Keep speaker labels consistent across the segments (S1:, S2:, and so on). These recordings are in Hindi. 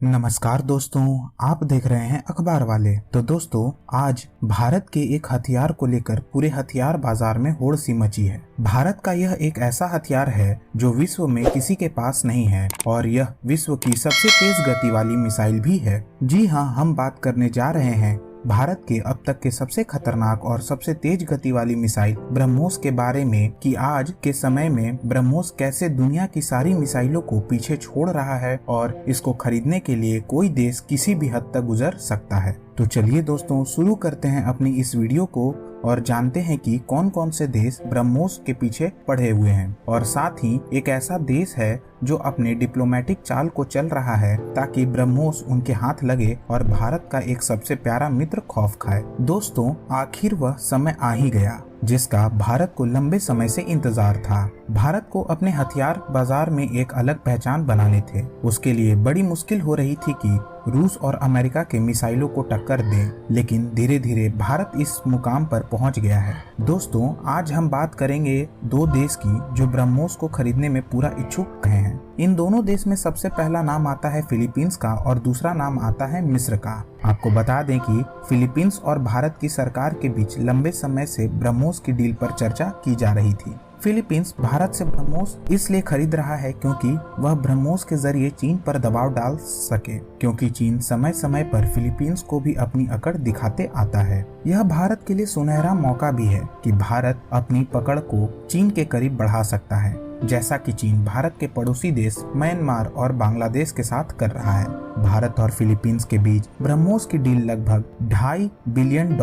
S1: नमस्कार दोस्तों, आप देख रहे हैं अखबार वाले। तो दोस्तों, आज भारत के एक हथियार को लेकर पूरे हथियार बाजार में होड़ सी मची है। भारत का यह एक ऐसा हथियार है जो विश्व में किसी के पास नहीं है और यह विश्व की सबसे तेज गति वाली मिसाइल भी है। जी हाँ, हम बात करने जा रहे हैं भारत के अब तक के सबसे खतरनाक और सबसे तेज गति वाली मिसाइल ब्रह्मोस के बारे में कि आज के समय में ब्रह्मोस कैसे दुनिया की सारी मिसाइलों को पीछे छोड़ रहा है और इसको खरीदने के लिए कोई देश किसी भी हद तक गुजर सकता है। तो चलिए दोस्तों, शुरू करते हैं अपनी इस वीडियो को और जानते हैं कि कौन कौन से देश ब्रह्मोस के पीछे पड़े हुए हैं और साथ ही एक ऐसा देश है जो अपने डिप्लोमेटिक चाल को चल रहा है ताकि ब्रह्मोस उनके हाथ लगे और भारत का एक सबसे प्यारा मित्र खौफ खाए। दोस्तों, आखिर वह समय आ ही गया जिसका भारत को लंबे समय से इंतजार था। भारत को अपने हथियार बाजार में एक अलग पहचान बनाने थे। उसके लिए बड़ी मुश्किल हो रही थी कि रूस और अमेरिका के मिसाइलों को टक्कर दें, लेकिन धीरे धीरे भारत इस मुकाम पर पहुंच गया है। दोस्तों, आज हम बात करेंगे दो देश की जो ब्रह्मोस को खरीदने में पूरा इच्छुक हैं। इन दोनों देश में सबसे पहला नाम आता है फिलीपींस का और दूसरा नाम आता है मिस्र का। आपको बता दें कि फिलीपींस और भारत की सरकार के बीच लंबे समय से ब्रह्मोस की डील पर चर्चा की जा रही थी। फिलीपींस भारत से ब्रह्मोस इसलिए खरीद रहा है क्योंकि वह ब्रह्मोस के जरिए चीन पर दबाव डाल सके, क्योंकि चीन समय समय पर फिलीपींस को भी अपनी अकड़ दिखाते आता है। यह भारत के लिए सुनहरा मौका भी है कि भारत अपनी पकड़ को चीन के करीब बढ़ा सकता है, जैसा कि चीन भारत के पड़ोसी देश म्यांमार और बांग्लादेश के साथ कर रहा है। भारत और फिलीपींस के बीच ब्रह्मोस की डील लगभग $2.5 बिलियन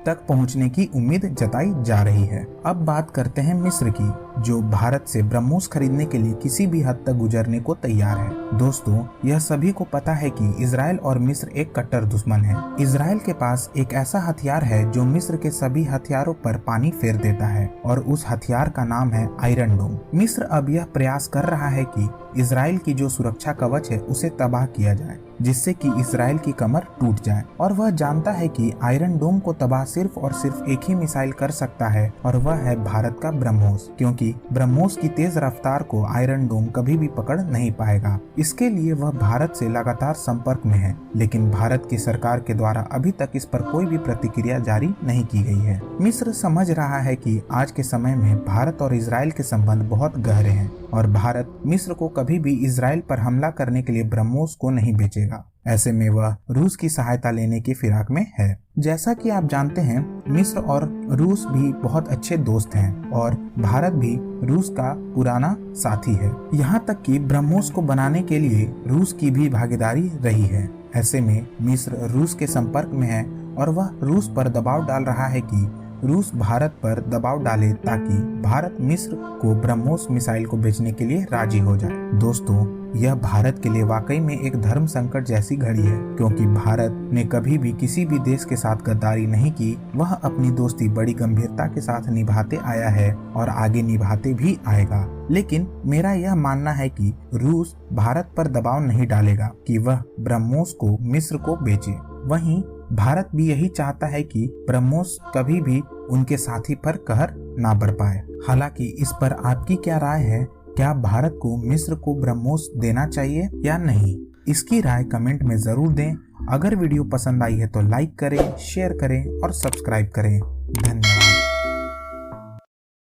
S1: तक पहुंचने की उम्मीद जताई जा रही है। अब बात करते हैं मिस्र की, जो भारत से ब्रह्मोस खरीदने के लिए किसी भी हद तक गुजरने को तैयार है। दोस्तों, यह सभी को पता है कि इजराइल और मिस्र एक कट्टर दुश्मन है। इजराइल के पास एक ऐसा हथियार है जो मिस्र के सभी हथियारों पर पानी फेर देता है और उस हथियार का नाम है आयरन डोम। मिस्र अब यह प्रयास कर रहा है कि इजराइल की जो सुरक्षा कवच है उसे तबाह किया जाए, जिससे कि इजराइल की कमर टूट जाए। और वह जानता है कि आयरन डोम को तबाह सिर्फ और सिर्फ एक ही मिसाइल कर सकता है और वह है भारत का ब्रह्मोस, क्योंकि ब्रह्मोस की तेज रफ्तार को आयरन डोम कभी भी पकड़ नहीं पाएगा। इसके लिए वह भारत से लगातार संपर्क में है, लेकिन भारत की सरकार के द्वारा अभी तक इस पर कोई भी प्रतिक्रिया जारी नहीं की गई है। मिस्र समझ रहा है कि आज के समय में भारत और इजराइल के संबंध बहुत गहरे हैं और भारत मिस्र को कभी भी इजराइल पर हमला करने के लिए ब्रह्मोस को नहीं बेचेगा। ऐसे में वह रूस की सहायता लेने की फिराक में है। जैसा कि आप जानते हैं, मिस्र और रूस भी बहुत अच्छे दोस्त हैं और भारत भी रूस का पुराना साथी है। यहाँ तक कि ब्रह्मोस को बनाने के लिए रूस की भी भागीदारी रही है। ऐसे में मिस्र रूस के संपर्क में है और वह रूस पर दबाव डाल रहा है कि रूस भारत पर दबाव डाले ताकि भारत मिस्र को ब्रह्मोस मिसाइल को बेचने के लिए राजी हो जाए। दोस्तों, यह भारत के लिए वाकई में एक धर्म संकट जैसी घड़ी है, क्योंकि भारत ने कभी भी किसी भी देश के साथ गद्दारी नहीं की। वह अपनी दोस्ती बड़ी गंभीरता के साथ निभाते आया है और आगे निभाते भी आएगा। लेकिन मेरा यह मानना है कि रूस भारत पर दबाव नहीं डालेगा कि वह ब्रह्मोस को मिस्र को बेचे। वहीं भारत भी यही चाहता है कि ब्रह्मोस कभी भी उनके साथी पर कहर ना बढ़ पाए। हालांकि इस पर आपकी क्या राय है? क्या भारत को मिस्र को ब्रह्मोस देना चाहिए या नहीं? इसकी राय कमेंट में जरूर दें। अगर वीडियो पसंद आई है तो लाइक करें, शेयर करें और सब्सक्राइब करें। धन्यवाद।